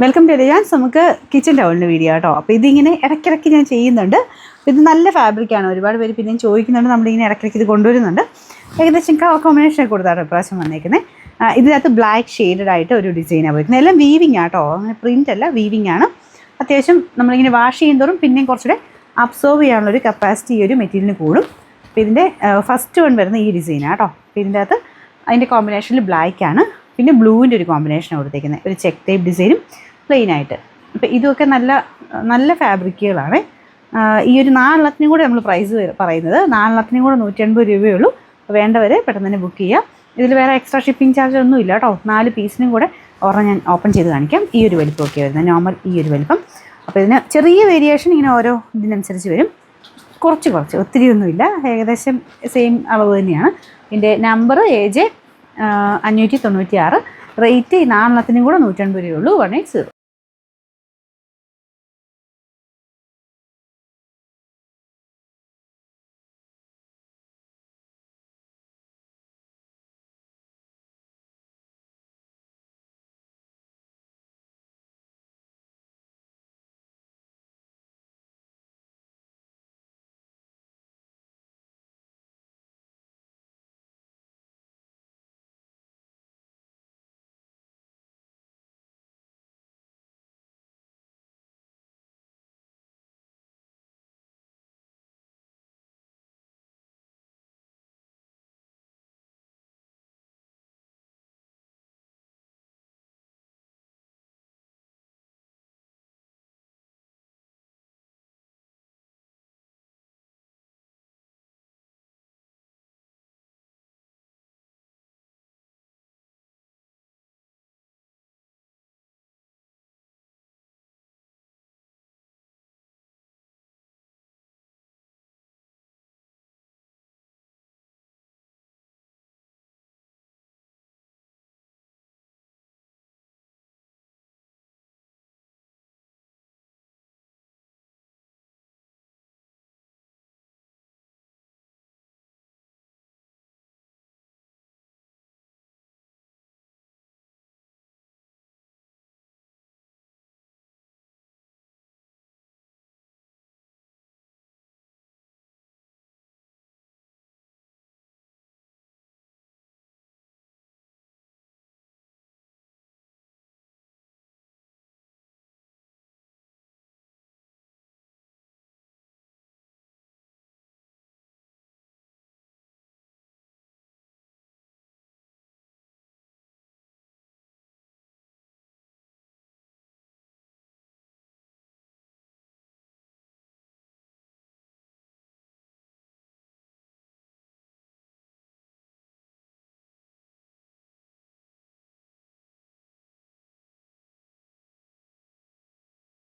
Welcome to Riyas. നമുക്ക് kitchen ടൗണിൻ്റെ video കേട്ടോ. അപ്പോൾ ഇതിങ്ങനെ ഇടയ്ക്കിടയ്ക്ക് ഞാൻ ചെയ്യുന്നുണ്ട്. ഇത് നല്ല ഫാബ്രിക്കാണ്. ഒരുപാട് പേര് പിന്നെയും ചോദിക്കുന്നുണ്ട്. നമ്മളിങ്ങനെ ഇടയ്ക്കിടയ്ക്ക് ഇത് കൊണ്ടുവരുന്നുണ്ട്. ഏകദേശം കളർ കോമ്പിനേഷനൊക്കെ കൊടുത്താണ് പ്രാവശ്യം വന്നേക്കുന്നത്. ഇതിനകത്ത് ബ്ലാക്ക് ഷെയ്ഡഡ് ആയിട്ട് ഒരു ഡിസൈനാണ് പോയിരിക്കുന്നത്. എല്ലാം വീവിങ് ആട്ടോ, അങ്ങനെ പ്രിൻ്റ് അല്ല, വീവിങ് ആണ്. അത്യാവശ്യം നമ്മളിങ്ങനെ വാഷ് ചെയ്യുന്നതോറും പിന്നെയും കുറച്ചുകൂടെ അബ്സോർവ് ചെയ്യാനുള്ളൊരു കപ്പാസിറ്റി ഈ ഒരു മെറ്റീരിയലിന് കൂടും. അപ്പോൾ ഇതിൻ്റെ ഫസ്റ്റ് വൺ വരുന്ന ഈ ഡിസൈനാണ് കേട്ടോ. അപ്പോൾ ഇതിൻ്റെ അകത്ത് അതിൻ്റെ കോമ്പിനേഷനിൽ ബ്ലാക്കാണ്, പിന്നെ ബ്ലൂവിൻ്റെ ഒരു കോമ്പിനേഷനാണ് കൊടുത്തേക്കുന്നത്. ഒരു ചെക്ക് ടൈപ്പ് ഡിസൈനും പ്ലെയിൻ ആയിട്ട്. അപ്പോൾ ഇതൊക്കെ നല്ല നല്ല ഫാബ്രിക്കുകളാണ്. ഈ ഒരു 4 കൂടെ നമ്മൾ പ്രൈസ് പറയുന്നത് 4 കൂടെ 150 രൂപയേ ഉള്ളൂ. വേണ്ടവർ പെട്ടെന്ന് തന്നെ ബുക്ക് ചെയ്യുക. ഇതിൽ വേറെ എക്സ്ട്രാ ഷിപ്പിംഗ് ചാർജ് ഒന്നും ഇല്ല കേട്ടോ. 4 പീസിനും കൂടെ ഞാൻ ഓപ്പൺ ചെയ്ത് കാണിക്കാം. ഈ ഒരു വലിപ്പമൊക്കെ വരുന്നത്, നോർമൽ ഈ ഒരു വലിപ്പം. അപ്പോൾ ഇതിന് ചെറിയ വേരിയേഷൻ ഇങ്ങനെ ഓരോ ഇതിനനുസരിച്ച് വരും. കുറച്ച് ഒത്തിരിയൊന്നുമില്ല, ഏകദേശം സെയിം അളവ് തന്നെയാണ്. ഇതിൻ്റെ നമ്പർ AJ 596. റേറ്റ് ഈ 4 കൂടെ 150 രൂപയേ ഉള്ളൂ. 180.